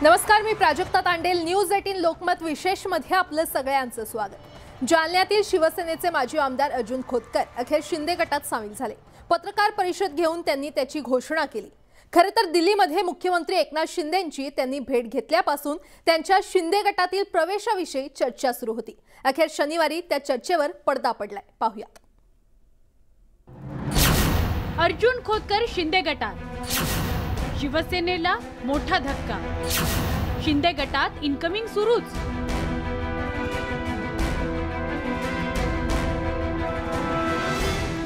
नमस्कार, मी प्राजक्ता तांडेल. न्यूज 18 लोकमत विशेष मध्ये आपलं सगळ्यांचं स्वागत. जालन्यातील शिवसेनेचे माजी आमदार अर्जुन खोतकर अखेर शिंदे गटात सामील झाले. पत्रकार परिषद घेऊन त्यांनी त्याची घोषणा केली. खरं तर दिल्लीमध्ये मुख्यमंत्री एकनाथ शिंदेंची त्यांनी भेट घेतल्यापासून त्यांच्या शिंदे गटातील प्रवेशाविषयी चर्चा सुरू होती. अखेर शनिवारी त्या चर्चेवर पडदा पडलाय. पाहूयात. अर्जुन खोतकर शिंदे गटात, शिवसेनेला मोठा धक्का. शिंदे गटात इनकमिंग सुरूच.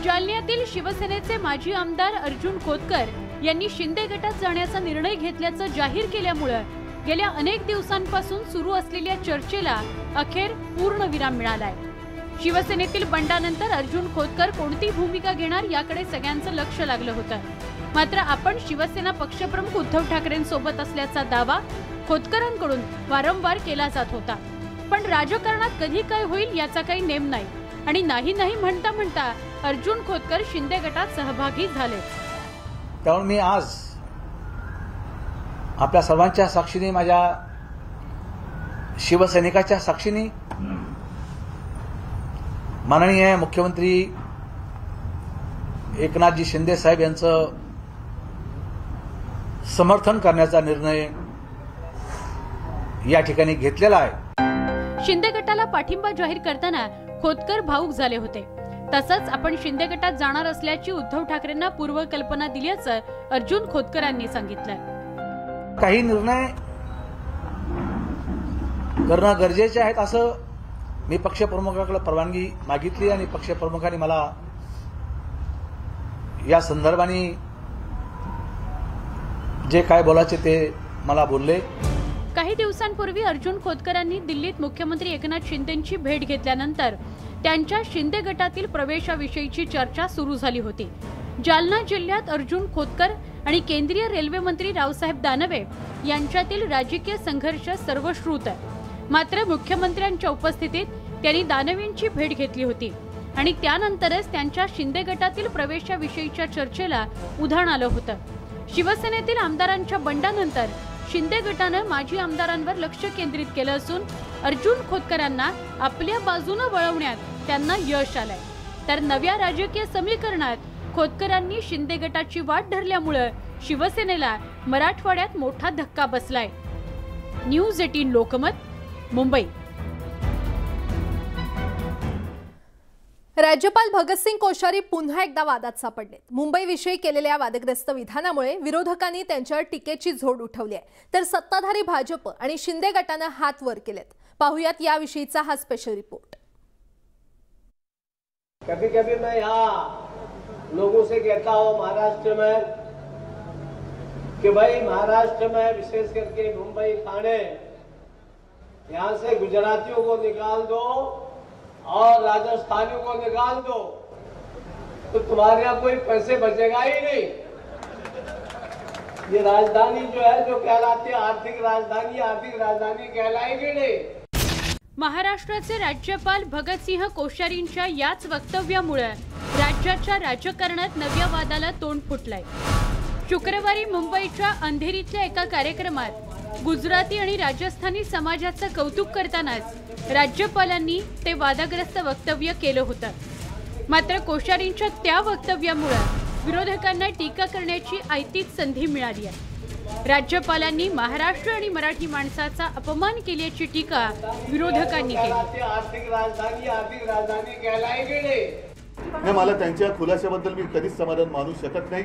जालन्यातील शिवसेनेचे माजी आमदार अर्जुन खोतकर यांनी शिंदे गटात जाण्याचा निर्णय घेतल्याचं जाहीर केल्यामुळे गेल्या अनेक दिवसांपासून सुरू असलेल्या चर्चेला अखेर पूर्णविराम मिळालाय. शिवसेनेतील बंडानंतर अर्जुन खोतकर कोणती भूमिका घेणार याकडे सगळ्यांचं लक्ष लागलं होतं. मात्र आपण शिवसेना पक्षप्रमुख उद्धव ठाकरेंसोबत असल्याचा दावा खोतकरांकडून वारंवार केला जात होता. पण राजकारणात कधी काय होईल याचा काही नेम नाही आणि नाही म्हणता म्हणता अर्जुन खोतकर शिंदे गटात सहभागी झाले. त्यामुळे मी आज आपल्या सर्वांच्या साक्षीने, माझ्या शिवसैनिकाच्या साक्षीने माननीय मुख्यमंत्री एकनाथजी शिंदे साहेब यांचं समर्थन करण्याचा निर्णय या ठिकाणी घेतलेला आहे. शिंदे गटाला पाठिंबा जाहीर करताना खोतकर भावुक झाले होते. तसंच आपण शिंदे गटात जाणार असल्याची उद्धव ठाकरेंना पूर्वकल्पना दिल्याचं अर्जुन खोतकरांनी सांगितलं. काही निर्णय करणं गरजेचे आहेत असं मी पक्षप्रमुखाकडे परवानगी मागितली आणि पक्षप्रमुखांनी मला या संदर्भाने जे काय बोलायचे ते मला बोलले. काही दिवसांपूर्वी अर्जुन खोतकरांनी दिल्लीत मुख्यमंत्री एकनाथ शिंदेंची भेट घेतल्यानंतर त्यांच्या शिंदे गटातील प्रवेशाविषयीची चर्चा सुरू झाली होती. जालना जिल्ह्यात अर्जुन खोतकर आणि केंद्रीय रेल्वे मंत्री रावसाहेब दानवे यांच्यातील राजकीय संघर्ष सर्वश्रुत आहे. मात्र मुख्यमंत्र्यांच्या उपस्थितीत त्यांनी दानवेंची भेट घेतली होती आणि त्यानंतरच त्यांच्या शिंदे गटातील प्रवेशाविषयीच्या चर्चेला उधाण आलं होतं. शिवसेनेतील आमदारांच्या बंडानंतर शिंदे गटानं माजी आमदारांवर लक्ष केंद्रित केलं असून अर्जुन खोतकरांना आपल्या बाजूने वळवण्यात त्यांना यश आलंय. तर नव्या राजकीय समीकरणात खोतकरांनी शिंदे गटाची वाट धरल्यामुळे शिवसेनेला मराठवाड्यात मोठा धक्का बसलाय. न्यूज 18 लोकमत, मुंबई. राज्यपाल भगतसिंग कोश्यारी पुन्हा एकदा वादात सापडले. मुंबईविषयी केलेल्या वादग्रस्त विधानामुळे विरोधकांनी त्यांच्यावर टीकेची झोड उठवली आहे, तर सत्ताधारी भाजप आणि शिंदे गटानं हात वर केलेत. पाहुयात याविषयीचा हा स्पेशल रिपोर्ट. कभी कभी मैं यहाँ लोगों से कहता हूँ महाराष्ट्र में कि भाई महाराष्ट्र में विशेष करके मुंबई ठाणे यहाँ से गुजरातियों को निकाल दो और राजस्थानियों को निकाल दो तो तुम्हारे यहाँ कोई पैसे बचेगा ही नहीं. ये राजधानी जो है जो कहलाती है आर्थिक राजधानी कहलाएगी नहीं. महाराष्ट्राचे राज्यपाल भगतसिंह कोश्यारींच्या याच वक्तव्यामुळे राज्याच्या राजकारणात नव्या वादाला तोंड फुटलंय. शुक्रवारी मुंबईच्या अंधेरीतल्या एका कार्यक्रमात गुजराती आणि राजस्थानी समाजाचं कौतुक करतानाच राज्यपालांनी ते वादग्रस्त वक्तव्य केलं होतं. मात्र कोश्यारींच्या त्या वक्तव्यामुळे विरोधकांना टीका करण्याची ऐतीच संधी मिळाली आहे. राज्यपालांनी महाराष्ट्र आणि मराठी माणसाचा अपमान केल्याची टीका विरोधकांनी केली. आर्थिक राजधानी कहलाएगी नाही, मला त्यांच्या खुलाशाबद्दल मी कधीच समाधान मानू शकत नाही.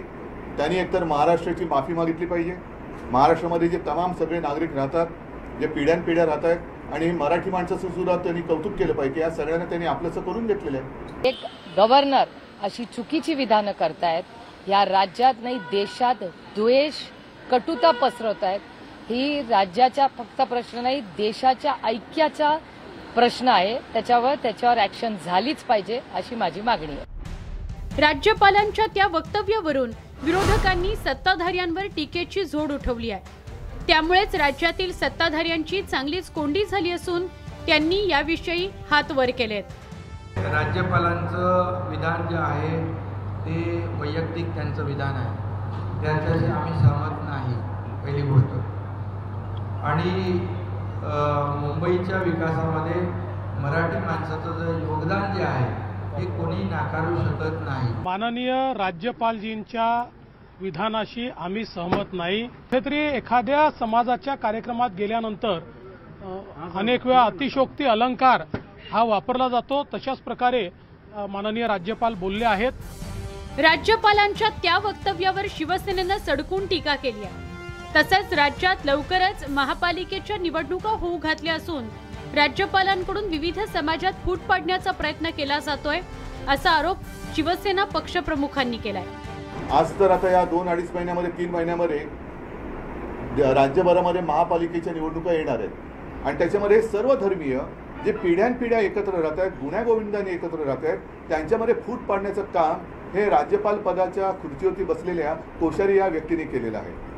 त्यांनी एकतर महाराष्ट्राची माफी मागितली पाहिजे. महाराष्ट्रामध्ये जे तमाम सगळे नागरिक राहतात, जे पिढ्यानपिढ्या राहत आहेत, आणि मराठी माणसाचं सुद्धा त्यांनी कौतुक केलं पाहिजे. या सगळ्यांना त्यांनी आपलंसं करून घेतलेलं आहे. एक गव्हर्नर अशी चुकीची विधानं करतायत या राज्यात, नाही देशात द्वेष कटुता पसरवतायत. ही राज्याचा फक्त प्रश्न नाही, देशाच्या ऐक्याचा प्रश्न आहे. त्याच्यावर ऍक्शन झालीच पाहिजे अशी माझी मागणी आहे. राज्यपालांच्या त्या वक्तव्यावरून विरोधकांनी सत्ताधाऱ्यांवर टीकेची झोड उठवली आहे. त्यामुळेच राज्यातील सत्ताधाऱ्यांची चांगलीच कोंडी झाली असून त्यांनी याविषयी हात वर केलेत. राज्यपालांचं विधान जे आहे ते वैयक्तिक त्यांचं विधान आहे. त्याच्याशी आम्ही सहमत नाही. पहिली गोष्ट आणि मुंबईच्या विकासामध्ये मराठी माणसाचं जे योगदान जे आहे हे कोणी नाकारू शकत नाही. माननीय राज्यपालजींच्या विधानाशी आम्ही सहमत नाही. कुठेतरी एखाद्या समाजाच्या कार्यक्रमात गेल्यानंतर अनेक वेळा अतिशयोक्ती अलंकार हा वापरला जातो. तशाच प्रकारे माननीय राज्यपाल बोलले आहेत. राज्यपालांच्या त्या वक्तव्यावर शिवसेनेनं सडकून टीका केली आहे. तसंच राज्यात लवकरच महापालिकेच्या निवडणुका होऊ घातल्या असून राज्यपालांकडून विविध समाजात फूट पाडण्याचा प्रयत्न केला जातोय असा आरोप शिवसेना पक्षप्रमुखांनी केलाय. आज तर आता या 2-2.5 महिन्यामध्ये 3 महिन्यामध्ये राज्यभरामध्ये महापालिकेच्या निवडणुका येणार आहेत आणि त्याच्यामध्ये सर्व धर्मीय जे पिढ्यानपिढ्या एकत्र राहत आहेत, गुण्यागोविंदाने एकत्र राहत आहेत, त्यांच्यामध्ये फूट पाडण्याचं काम हे राज्यपाल पदाच्या खुर्चीवरती बसलेल्या कोश्यारी या व्यक्तीने केलेलं आहे.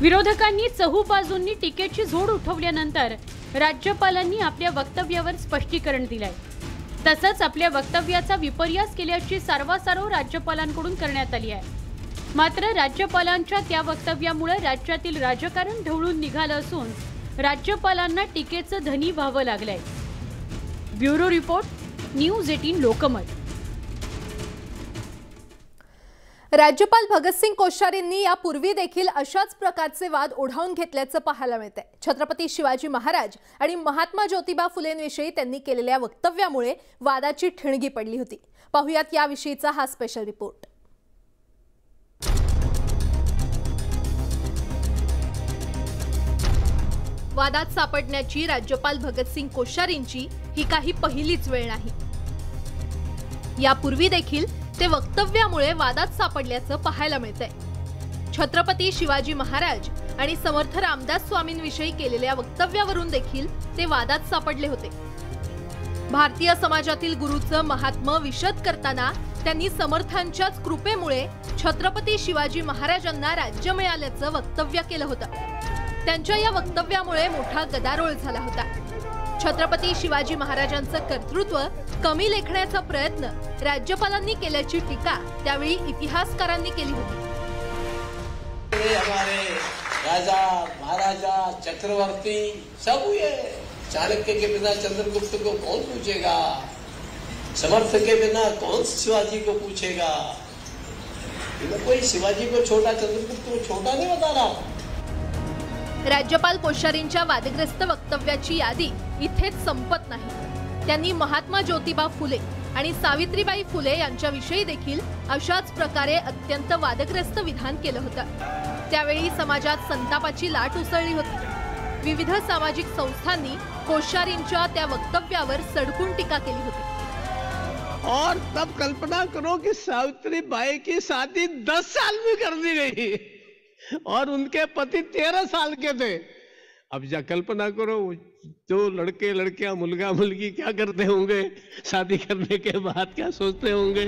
विरोधकांनी चहूबाजूंनी टीकेची झोड उठवल्यानंतर राज्यपालांनी आपल्या वक्तव्यावर स्पष्टीकरण दिलंय. तसंच आपल्या वक्तव्याचा विपर्यास केल्याची सारवासारव राज्यपालांकडून करण्यात आली आहे. मात्र राज्यपालांच्या त्या वक्तव्यामुळे राज्यातील राजकारण ढवळून निघालं असून राज्यपालांना टीकेचं धनी व्हावं लागलंय. Bureau report, news 18 Lokmat. राज्यपाल भगतसिंग कोश्यारींनी यापूर्वी देखील अशाच प्रकारचे वाद ओढावून घेतल्याचं पाहायला मिळतंय. छत्रपती शिवाजी महाराज आणि महात्मा ज्योतिबा फुलेंविषयी त्यांनी केलेल्या वक्तव्यामुळे वादाची ठिणगी पडली होती. पाहुयात याविषयीचा हा स्पेशल रिपोर्ट. वादात सापडण्याची राज्यपाल भगतसिंग कोश्यारींची ही काही पहिलीच वेळ नाही. यापूर्वी देखील ते वक्तव्यामुळे वादात सापडल्याचं पाहायला मिळतंय. छत्रपती शिवाजी महाराज आणि समर्थ रामदास स्वामींविषयी केलेल्या वक्तव्यावरून देखील ते वादात सापडले होते. भारतीय समाजातील गुरुचं महात्म्य विशद करताना त्यांनी समर्थांच्याच कृपेमुळे छत्रपती शिवाजी महाराजांना राज्य मिळाल्याचं वक्तव्य केलं होतं. त्यांच्या या वक्तव्यामुळे मोठा गदारोळ झाला होता. छत्रपती शिवाजी महाराजांचं कर्तृत्व कमी लेखण्याचा प्रयत्न राज्यपालांनी केल्याची टीका त्यावेळी इतिहासकारांनी केली होती. हमारे राजा महाराजा चक्रवर्ती सब हुए. चाणक्य के बिना चंद्रगुप्त को कौन पूछेगा? समर्थ के बिना कौन शिवाजी को पूछेगा? कोई शिवाजी को छोटा, चंद्रगुप्त को छोटा नहीं बता रहा. राज्यपाल कोश्यारींच्या वादग्रस्त वक्तव्याची यादी इथेच संपत नाही. त्यांनी महात्मा ज्योतिबा फुले आणि सावित्रीबाई फुले यांच्याविषयी देखील अशाच प्रकारे अत्यंत वादग्रस्त विधान केलं होतं. त्यावेळी समाजात संतापाची लाट उसळली होती. विविध सामाजिक संस्थांनी कोश्यारींच्या त्या वक्तव्यावर सडकून टीका केली होती. और तब कल्पना करो कि सावित्रीबाई की शादी 10 साल में कर दी गई और उनके पति 13 साल के थे. अब जा कल्पना करो जो लड़के लड़कियां, मुलगा मुलगी क्या करते होंगे, शादी करने के बाद क्या सोचते होंगे.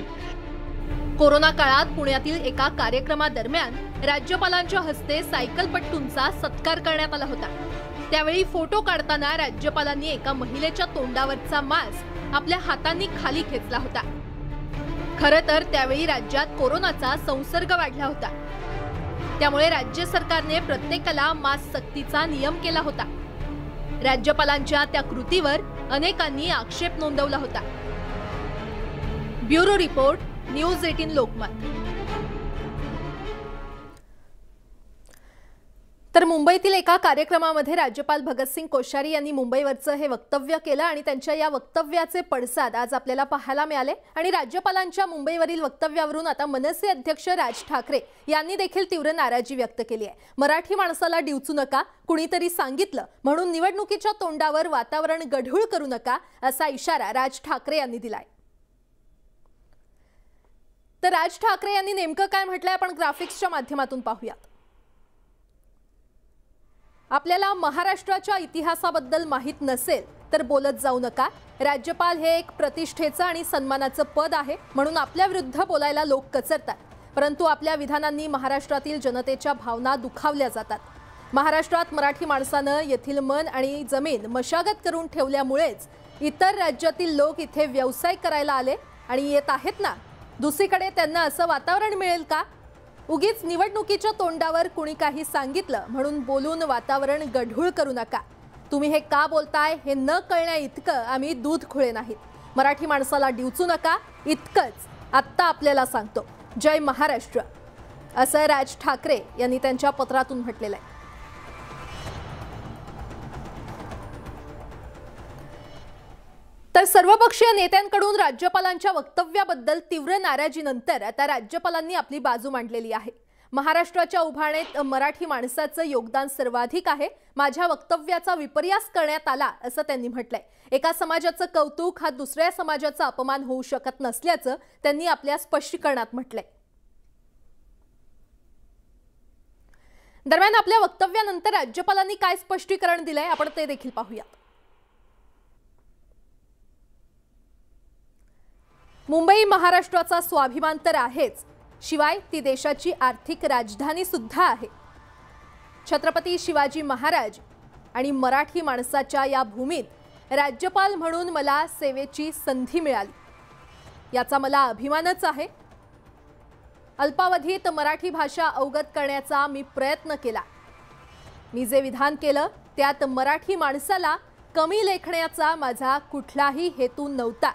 कोरोना काळात पुण्यातील एका कार्यक्रमादरम्यान राज्यपालांच्या हस्ते सायकलपट्टूंचा सत्कार करण्यात आला होता. त्यावेळी फोटो काढताना राज्यपालांनी एका महिलेच्या तोंडावरचा मास्क आपल्या हातांनी खाली खेचला होता. खरं तर त्यावेळी राज्यात कोरोनाचा संसर्ग वाढला होता. त्यामुळे राज्य सरकारने प्रत्येकाला मास्क सक्तीचा नियम केला होता. राज्यपालांच्या त्या कृतीवर अनेकांनी आक्षेप नोंदवला होता. Bureau report, news 18 Lokmat. तर मुंबईतील एका कार्यक्रमामध्ये राज्यपाल भगतसिंग कोश्यारी यांनी मुंबईवरचं हे वक्तव्य केलं आणि त्यांच्या या वक्तव्याचे पडसाद आज आपल्याला पाहायला मिळाले. आणि राज्यपालांच्या मुंबईवरील वक्तव्यावरून आता मनसे अध्यक्ष राज ठाकरे यांनी देखील तीव्र नाराजी व्यक्त केली आहे. मराठी माणसाला डिवचू नका, कुणीतरी सांगितलं म्हणून निवडणुकीच्या तोंडावर वातावरण गढूळ करू नका असा इशारा राज ठाकरे यांनी दिलाय. तर राज ठाकरे यांनी नेमकं काय म्हटलंय आपण ग्राफिक्सच्या माध्यमातून पाहूयात. आपल्याला महाराष्ट्राच्या इतिहासाबद्दल माहित नसेल तर बोलत जाऊ नका. राज्यपाल हे एक प्रतिष्ठेचं आणि सन्मानाचं पद आहे म्हणून आपल्या विरुद्ध बोलायला लोक कचरतात. परंतु आपल्या विधानांनी महाराष्ट्रातील जनतेच्या भावना दुखावल्या जातात. महाराष्ट्रात मराठी माणसानं येथील मन आणि जमीन मशागत करून ठेवल्यामुळेच इतर राज्यातील लोक इथे व्यवसाय करायला आले आणि येत आहेत ना. दुसरीकडे त्यांना असं वातावरण मिळेल का? उगीच निवडणुकीच्या तोंडावर कुणी काही सांगितलं म्हणून बोलून वातावरण गढूळ करू नका. तुम्ही हे का बोलताय हे न कळण्या इतकं आम्ही दूध खुळे नाहीत. मराठी माणसाला डिवचू नका इतकंच आत्ता आपल्याला सांगतो. जय महाराष्ट्र असं राज ठाकरे यांनी त्यांच्या पत्रातून म्हटलेलं आहे. तर सर्वपक्षीय नेत्यांकडून राज्यपालांच्या वक्तव्याबद्दल तीव्र नाराजीनंतर आता राज्यपालांनी आपली बाजू मांडलेली आहे. महाराष्ट्राच्या उभारणीत मराठी माणसाचं योगदान सर्वाधिक आहे. माझ्या वक्तव्याचा विपर्यास करण्यात आला असं त्यांनी म्हटलंय. एका समाजाचं कौतुक हा दुसऱ्या समाजाचा अपमान होऊ शकत नसल्याचं त्यांनी आपल्या स्पष्टीकरणात म्हटलंय. दरम्यान आपल्या वक्तव्यानंतर राज्यपालांनी काय स्पष्टीकरण दिलंय आपण ते देखील पाहूया. मुंबई महाराष्ट्राचा स्वाभिमान तर आहेच, शिवाय ती देशाची आर्थिक राजधानी सुद्धा आहे. छत्रपती शिवाजी महाराज आणि मराठी माणसाच्या या भूमीत राज्यपाल म्हणून मला सेवेची संधी मिळाली, याचा मला अभिमानच आहे. अल्पावधीत मराठी भाषा अवगत करण्याचा मी प्रयत्न केला. मी जे विधान केलं त्यात मराठी माणसाला कमी लेखण्याचा माझा कुठलाही हेतू नव्हता.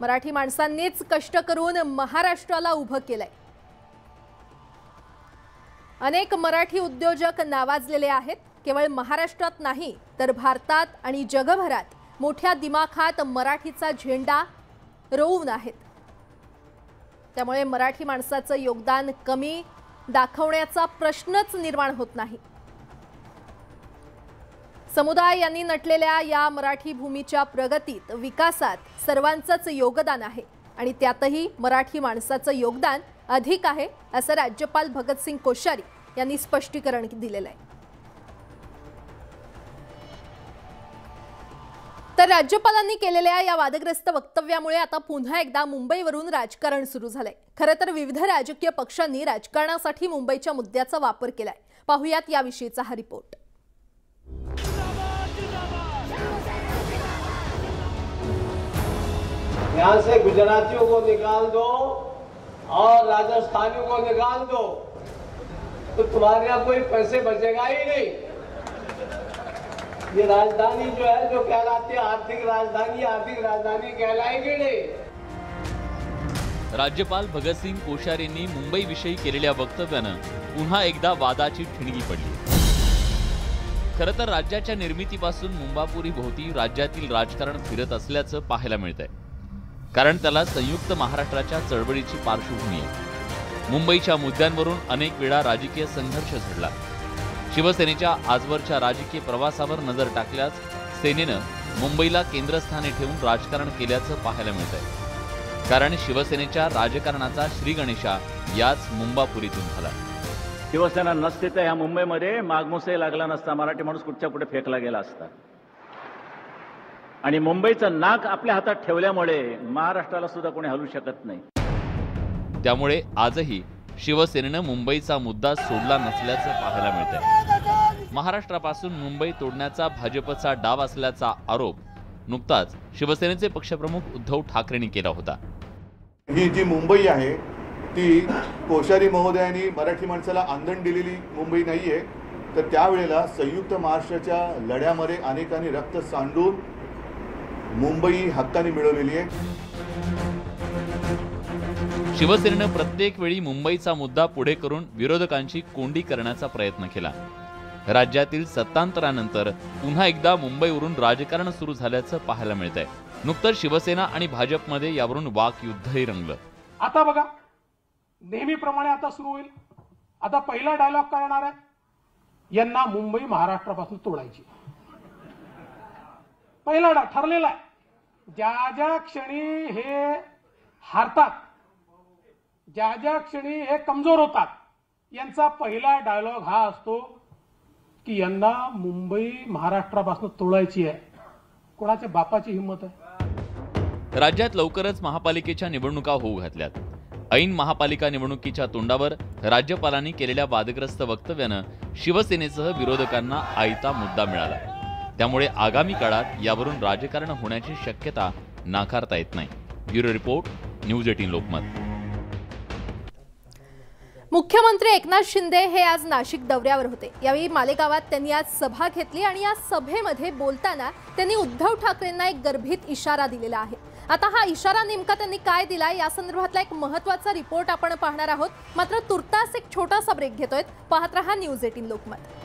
मराठी माणसांनीच कष्ट करून महाराष्ट्राला उभं केलंय. अनेक मराठी उद्योजक नावाजलेले आहेत. केवळ महाराष्ट्रात नाही तर भारतात आणि जगभरात मोठ्या दिमाखात मराठीचा झेंडा रोवून आहेत. त्यामुळे मराठी माणसाचं योगदान कमी दाखवण्याचा प्रश्नच निर्माण होत नाही. समुदाय यांनी नटलेल्या या मराठी भूमीच्या प्रगतीत विकासात सर्वांचंच योगदान आहे आणि त्यातही मराठी माणसाचं योगदान अधिक आहे असं राज्यपाल भगतसिंग कोश्यारी यांनी स्पष्टीकरण दिलेलं आहे. तर राज्यपालांनी केलेल्या या वादग्रस्त वक्तव्यामुळे आता पुन्हा एकदा मुंबईवरून राजकारण सुरू झालंय. खरं तर विविध राजकीय पक्षांनी राजकारणासाठी मुंबईच्या मुद्द्याचा वापर केलाय. पाहुयात याविषयीचा हा रिपोर्ट. यहाँ से गुजरातियों को निकाल दो और राजस्थानियों को निकाल दो तो तुम्हारे यहाँ कोई पैसे बचेगा ही नहीं. ये राजधानी जो है जो कहलाती है आर्थिक राजधानी कहलाएगी नहीं. राज्यपाल भगतसिंग कोश्यारींनी मुंबईविषयी केलेल्या वक्तव्यानं पुन्हा एकदा वादाची ठिणगी पडली. खरं तर राज्याच्या निर्मितीपासून मुंबापुरी भोवती राज्यातील राजकारण फिरत असल्याचं पाहायला मिळतंय. कारण त्याला संयुक्त महाराष्ट्राच्या चळवळीची पार्श्वभूमी आहे. मुंबईच्या मुद्द्यांवरून अनेक वेळा राजकीय संघर्ष झडला. शिवसेनेच्या आजवरच्या राजकीय प्रवासावर नजर टाकल्यास सेनेनं मुंबईला केंद्रस्थानी ठेवून राजकारण केल्याचं पाहायला मिळतंय. कारण शिवसेनेच्या राजकारणाचा श्रीगणेशा याच मुंबापुरीतून झाला. शिवसेना नसते तर ह्या मुंबईमध्ये मागमुसही लागला नसता. मराठी माणूस कुठच्या कुठे फेकला गेला असता. आणि मुंबईचं नाक आपल्या हातात ठेवल्यामुळे महाराष्ट्राला सुद्धा कोणी हलवू शकत नाही. त्यामुळे आजही शिवसेनेनं मुंबईचा मुद्दा सोडला नसल्याचं पाहायला मिळतंय. महाराष्ट्रापासून मुंबई तोडण्याचा भाजपचा डाव असल्याचा आरोप नुकताच शिवसेनेचे पक्षप्रमुख उद्धव ठाकरेंनी केला होता. ही जी मुंबई आहे ती कोश्यारी महोदयांनी मराठी माणसाला आंदण दिलेली मुंबई नाहीये. तर त्यावेळेला संयुक्त महाराष्ट्राच्या लढ्यामध्ये अनेकांनी रक्त सांडून मुंबई हक्काने मिळवलेली आहे. शिवसेनेनं प्रत्येक वेळी मुंबईचा मुद्दा पुढे करून विरोधकांची कोंडी करण्याचा प्रयत्न केला. राज्यातील सत्तांतरानंतर पुन्हा एकदा मुंबईवरून राजकारण सुरू झाल्याचं पाहायला मिळतंय. नुकतंच शिवसेना आणि भाजपमध्ये यावरून वाकयुद्धही रंगलं. आता बघा नेहमीप्रमाणे आता सुरू होईल. आता पहिला डायलॉग काय येणार आहे? यांना मुंबई महाराष्ट्रापासून तोडायची. पहिला ठरलेला आहे. ज्या ज्या क्षणी हे हारतात, ज्या ज्या क्षणी हे कमजोर होतात, यांचा पहिला डायलॉग हा असतो की यांना मुंबई महाराष्ट्रापासून तोडायची आहे. कोणाच्या बापाची हिंमत आहे? राज्यात लवकरच महापालिकेच्या निवडणुका होऊ घातल्यात. ऐन महापालिका निवडणुकीच्या तोंडावर राज्यपालांनी केलेल्या वादग्रस्त वक्तव्यानं शिवसेनेसह विरोधकांना आयता मुद्दा मिळाला. त्यामुळे आगामी काळात यावरून राजकारण होण्याची शक्यता नाकारता येत नाही. Bureau report, news 18 Lokmat. मुख्यमंत्री एकनाथ शिंदे हे आज नाशिक दौऱ्यावर होते। यावेळी मालेगावात त्यांनी आज सभा घेतली आणि या सभेमध्ये बोलताना त्यांनी उद्धव ठाकरेंना एक गर्भित इशारा दिलेला आहे। आता हा इशारा नेमका त्यांनी काय दिलाय या संदर्भातला एक महत्त्वाचा रिपोर्ट आपण पाहणार आहोत। मात्र तुर्तास एक छोटासा ब्रेक घेतोय। पाहत रहा न्यूज 18 लोकमत।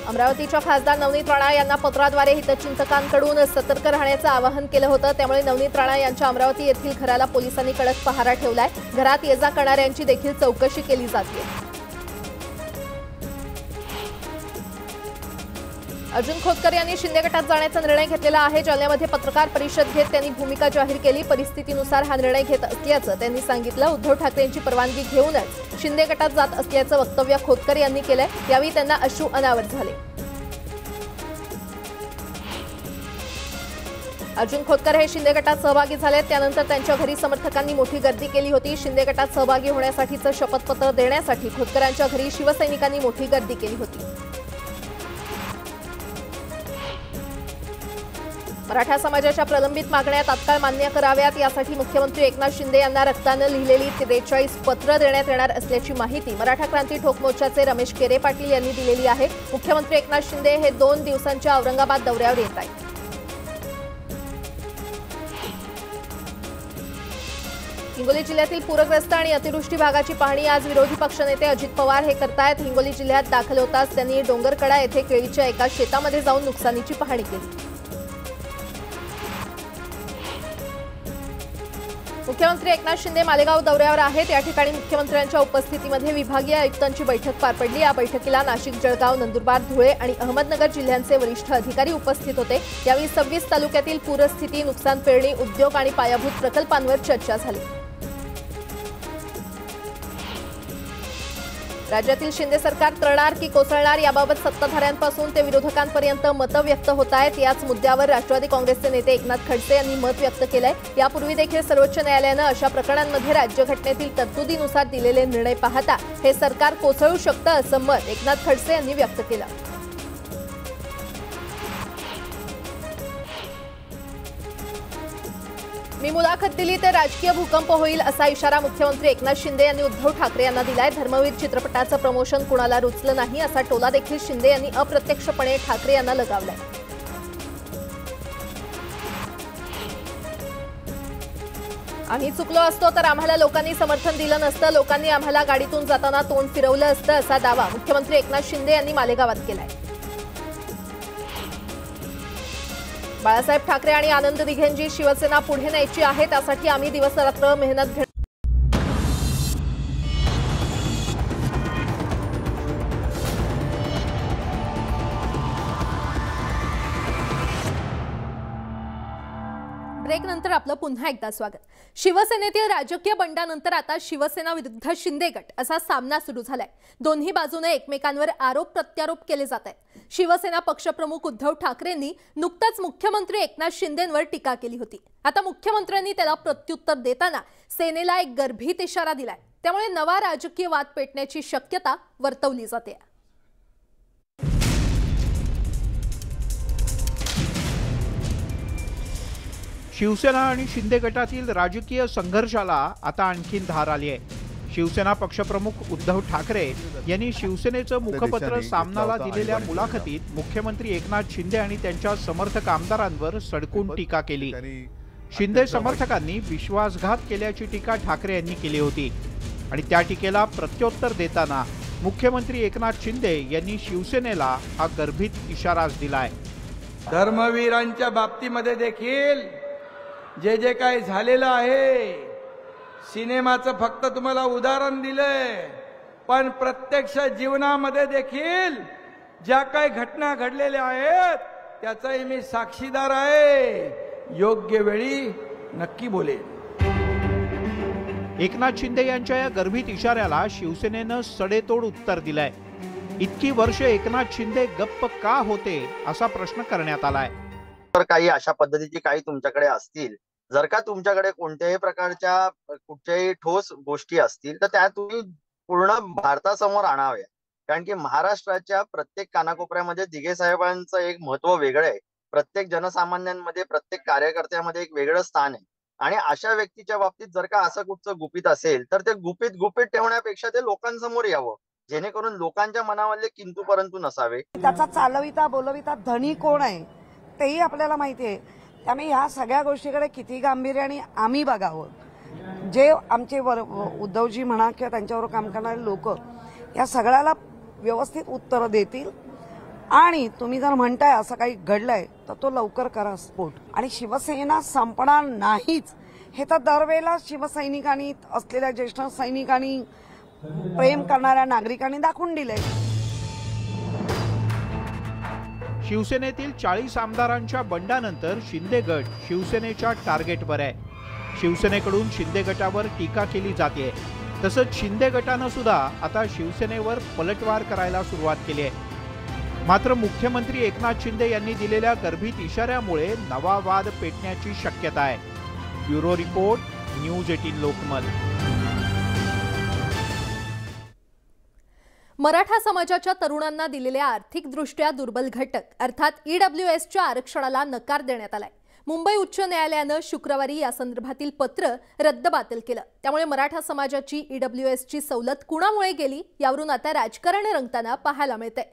अमरावतीच्या खासदार नवनीत राणा यांना पत्राद्वारे हितचिंतकांकडून सतर्क राहण्याचं आवाहन केलं होतं। त्यामुळे नवनीत राणा यांच्या अमरावती येथील घराला पोलिसांनी कडक पहारा ठेवलाय। घरात ये जा करणाऱ्यांची देखील चौकशी केली जाते। अर्जुन खोतकर यांनी शिंदे गटात जाण्याचा निर्णय घेतलेला आहे। जालन्यामध्ये पत्रकार परिषद घेत त्यांनी भूमिका जाहीर केली। परिस्थितीनुसार हा निर्णय घेत असल्याचं त्यांनी सांगितलं। उद्धव ठाकरेंची परवानगी घेऊनच शिंदे गटात जात असल्याचं वक्तव्य खोतकर यांनी केलंय। यावेळी त्यांना अश्रू अनावर झाले। अर्जुन खोतकर हे शिंदे गटात सहभागी झाले। त्यानंतर त्यांच्या घरी समर्थकांनी मोठी गर्दी केली होती। शिंदे गटात सहभागी होण्यासाठीचं शपथपत्र देण्यासाठी खोतकरांच्या घरी शिवसैनिकांनी मोठी गर्दी केली होती। मराठा समाजाच्या प्रलंबित मागण्या तात्काळ मान्य कराव्यात यासाठी मुख्यमंत्री एकनाथ शिंदे यांना रक्तानं लिहिलेली 43 पत्र देण्यात येणार असल्याची माहिती मराठा क्रांती ठोक मोर्चाचे रमेश केरे पाटील यांनी दिलेली आहे। मुख्यमंत्री एकनाथ शिंदे हे 2 दिवसांच्या औरंगाबाद दौऱ्यावर येत आहेत। हिंगोली जिल्ह्यातील पूरग्रस्त आणि अतिवृष्टी भागाची पाहणी आज विरोधी पक्षनेते अजित पवार हे करतायत। हिंगोली जिल्ह्यात दाखल होताच त्यांनी डोंगरकडा येथे केळीच्या एका शेतामध्ये जाऊन नुकसानीची पाहणी केली। मुख्यमंत्री एकनाथ शिंदे मालेगाव दौऱ्यावर आहेत। या ठिकाणी मुख्यमंत्र्यांच्या उपस्थितीमध्ये विभागीय आयुक्तांची बैठक पार पडली। या बैठकीला नाशिक, जळगाव, नंदुरबार, धुळे आणि अहमदनगर जिल्ह्यांचे वरिष्ठ अधिकारी उपस्थित होते। यावेळी 26 तालुक्यातील पूरस्थिती, नुकसान पेरणी, उद्योग आणि पायाभूत प्रकल्पांवर चर्चा झाली। राज्यातील शिंदे सरकार तळणार की कोसळणार याबाबत सत्ताधाऱ्यांपासून ते विरोधकांपर्यंत मतं व्यक्त होत आहेत। याच मुद्द्यावर राष्ट्रवादी काँग्रेसचे नेते एकनाथ खडसे यांनी मत व्यक्त केलंय। यापूर्वी देखील सर्वोच्च न्यायालयानं अशा प्रकरणांमध्ये राज्यघटनेतील तरतुदीनुसार दिलेले निर्णय पाहता हे सरकार कोसळू शकतं असं मत एकनाथ खडसे यांनी व्यक्त केलं। मी मुलाखत दिली तर राजकीय भूकंप होईल असा इशारा मुख्यमंत्री एकनाथ शिंदे यांनी उद्धव ठाकरे यांना दिलाय। धर्मवीर चित्रपटाचं प्रमोशन कुणाला रुचलं नाही असा टोला देखील शिंदे यांनी अप्रत्यक्षपणे ठाकरे यांना लगावलाय। आम्ही चुकलो असतो तर आम्हाला लोकांनी समर्थन दिलं नसतं, लोकांनी आम्हाला गाडीतून जाताना तोंड फिरवलं असतं असा दावा मुख्यमंत्री एकनाथ शिंदे यांनी मालेगावात केलाय। बाळासाहेब ठाकरे आणि आनंद दिघेंची शिवसेना पुढे न्यायची आहे, त्यासाठी आम्ही दिवसरात्र मेहनत घेणार। ब्रेक नंतर आपलं पुन्हा एकदा स्वागत। शिवसेनेतील राजकीय बंडानंतर आता शिवसेना विरुद्ध शिंदे गट असा सामना सुरू झालाय। दोन्ही बाजूने एकमेकांवर आरोप प्रत्यारोप केले जात आहेत। शिवसेना पक्षप्रमुख उद्धव ठाकरेंनी नुकताच मुख्यमंत्री एकनाथ शिंदेंवर टीका केली होती। आता मुख्यमंत्र्यांनी त्याला प्रत्युत्तर देताना सेनेला एक गर्भित इशारा दिलाय। त्यामुळे नवा राजकीय वाद पेटण्याची शक्यता वर्तवली जाते। शिवसेना आणि शिंदे गटातील राजकीय संघर्षाला आता आणखीन धार आली आहे। शिवसेना पक्षप्रमुख उद्धव ठाकरे यांनी शिवसेनेचं मुखपत्र सामनाला दिलेल्या मुलाखतीत मुख्यमंत्री एकनाथ शिंदे आणि त्यांच्या समर्थक आमदारांवर सडकून टीका केली। शिंदे समर्थकांनी विश्वासघात केल्याची टीका ठाकरे यांनी केली होती आणि त्या टीकेला प्रत्युत्तर देताना मुख्यमंत्री एकनाथ शिंदे यांनी शिवसेनेला हा गर्भित इशाराच दिलाय। धर्मवीरांच्या बाबतीमध्ये देखील जे जे काही झालेलं आहे, सिनेमाचं फक्त तुम्हाला उदाहरण दिलंय, पण प्रत्यक्ष जीवनामध्ये देखील ज्या काही घटना घडलेल्या आहेत त्याचाही मी साक्षीदार आहे। योग्य वेळी नक्की बोलेन। एकनाथ शिंदे यांच्या या गर्भित इशाऱ्याला शिवसेनेनं सडेतोड उत्तर दिलंय। इतकी वर्ष एकनाथ शिंदे गप्प का होते असा प्रश्न करण्यात आलाय। तर काही अशा पद्धतीची काही तुमच्याकडे असतील, जर का तुमच्याकडे कोणत्याही प्रकारच्या कुठच्याही ठोस गोष्टी असतील तर त्या तुम्ही पूर्ण भारतासमोर आणाव्या। कारण की महाराष्ट्राच्या प्रत्येक कानाकोपऱ्यामध्ये दिघे साहेबांचं एक महत्व वेगळं आहे. प्रत्येक जनसामान्यांमध्ये, प्रत्येक कार्यकर्त्यामध्ये एक वेगळं स्थान आहे. आणि अशा व्यक्तीच्या बाबतीत जर का असं कुठचं गुपित असेल तर ते गुपित ठेवण्यापेक्षा ते लोकांसमोर यावं, जेणेकरून लोकांच्या मनामधले किंतु परंतु नसावे. त्याचा चालविता बोलविता धनी कोण आहे तेही आपल्याला माहिती आहे. त्यामुळे ह्या सगळ्या गोष्टीकडे किती गांभीर्याने आम्ही बघावं. जे आमचे उद्धवजी म्हणा किंवा त्यांच्यावर काम करणारे लोक या सगळ्याला व्यवस्थित उत्तर देतील. आणि तुम्ही जर म्हणताय असं काही घडलंय तर तो लवकर करा स्फोट. आणि शिवसेना संपणार नाहीच हे तर दरवेळेला शिवसैनिकांनी असलेल्या ज्येष्ठ सैनिकांनी प्रेम करणाऱ्या नागरिकांनी दाखवून दिले. शिवसेनेतील 40 आमदारांच्या बंडानंतर शिंदे गट शिवसेनेच्या टार्गेटवर आहे. शिवसेनेकडून शिंदे गटावर टीका केली जाते. तसंच शिंदे गटानं सुद्धा आता शिवसेनेवर पलटवार करायला सुरुवात केली आहे. मात्र मुख्यमंत्री एकनाथ शिंदे यांनी दिलेल्या गर्भित इशाऱ्यामुळे नवा वाद पेटण्याची शक्यता आहे. Bureau report, news 18 Lokmat. Maratha समाजाच्या तरुणांना दिलेल्या आर्थिकदृष्ट्या दुर्बल घटक अर्थात ईडब्ल्यूएसच्या आरक्षणाला नकार देण्यात आलाय. मुंबई उच्च न्यायालयानं शुक्रवारी या संदर्भातील पत्र रद्दबातल केलं. त्यामुळे मराठा समाजाची ईडब्ल्यूएसची सवलत कुणामुळे गेली यावरून आता राजकारण रंगताना पाहायला मिळतंय.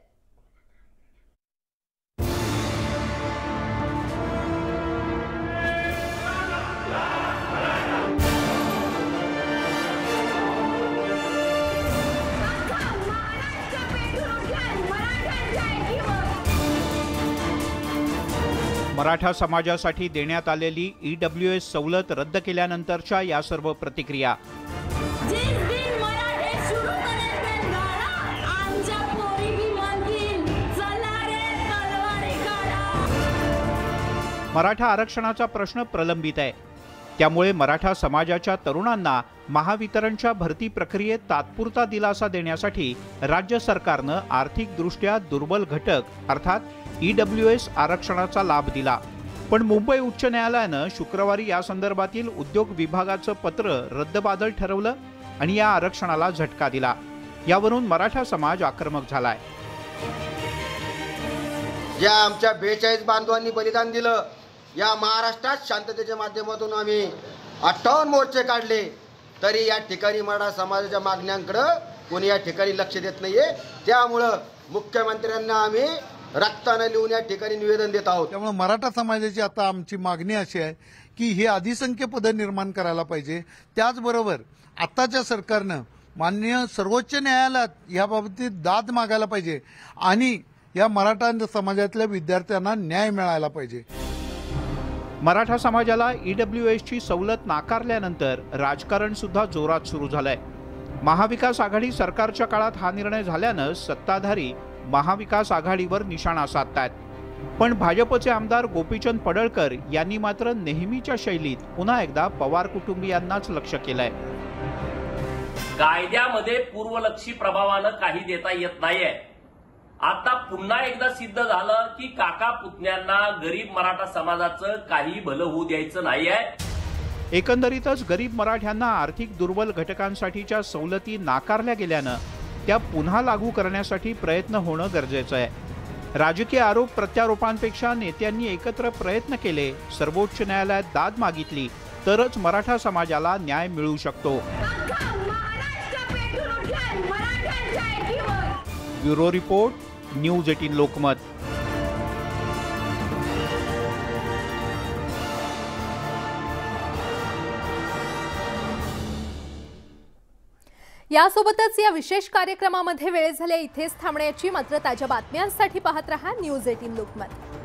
मराठा समाजासाठी देण्यात आलेली ईडब्ल्यूएस सवलत रद्द केल्यानंतरच्या या सर्व प्रतिक्रिया. मराठा आरक्षणाचा प्रश्न प्रलंबित आहे. त्यामुळे मराठा समाजाच्या तरुणांना महावितरणच्या भरती प्रक्रियेत तात्पुरता दिलासा देण्यासाठी राज्य सरकारनं आर्थिकदृष्ट्या दुर्बल घटक अर्थात ईडब्ल्यूएस आरक्षणाचा लाभ दिला. पण मुंबई उच्च न्यायालयानं शुक्रवारी या संदर्भातील उद्योग विभागाचं पत्र रद्दबातल ठरवलं आणि या आरक्षणाला झटका दिला. यावरून मराठा समाज आक्रमक झालाय. ज्या आमच्या 42 बांधवांनी बलिदान दिलं, या महाराष्ट्रात शांततेच्या माध्यमातून आम्ही 58 मोर्चे काढले, तरी या ठिकाणी मराठा समाजाच्या मागण्यांकडे कोणी या ठिकाणी लक्ष देत नाहीये. त्यामुळं मुख्यमंत्र्यांना आम्ही रक्ताने लिहून या ठिकाणी निवेदन देत आहोत. त्यामुळे मराठा समाजाची आता आमची मागणी अशी आहे की हे अधिसंख्य पदं निर्माण करायला पाहिजे. त्याचबरोबर आताच्या सरकारनं माननीय सर्वोच्च न्यायालयात याबाबतीत दाद मागायला पाहिजे आणि या मराठा समाजातल्या विद्यार्थ्यांना न्याय मिळायला पाहिजे. मराठा समाजाला ईडब्ल्यूएसची सवलत नाकारल्यानंतर राजकारण सुद्धा जोरात सुरू झालंय. महाविकास आघाडी सरकारच्या काळात हा निर्णय झाल्यानं सत्ताधारी महाविकास आघाडीवर निशाणा साधतायत. पण भाजपचे आमदार गोपीचंद पडळकर यांनी मात्र नेहमीच्या शैलीत पुन्हा एकदा पवार कुटुंबियांनाच लक्ष केलंय. कायद्यामध्ये पूर्वलक्षी प्रभावानं काही देता येत नाहीये. आता पुन्हा एकदा सिद्ध झालं की काका पुतण्यांना गरीब मराठा समाजाचं काही भलं होऊ द्यायचं नाहीये. एकंदरीतच गरीब मराठ्यांना आर्थिक दुर्बल घटकांसाठीच्या सवलती नाकारल्या गेल्यानं त्या पुन्हा लागू करण्यासाठी प्रयत्न होणं गरजेचं आहे. राजकीय आरोप प्रत्यारोपांपेक्षा नेत्यांनी एकत्र प्रयत्न केले, सर्वोच्च न्यायालयात दाद मागितली तरच मराठा समाजाला न्याय मिळू शकतो. Bureau report, news 18 Lokmat. यासोबतच या विशेष कार्यक्रमामध्ये वेळ झाले इथेच थांबण्याची. मात्र ताज्या बातम्यांसाठी पाहत रहा न्यूज 18 लोकमत.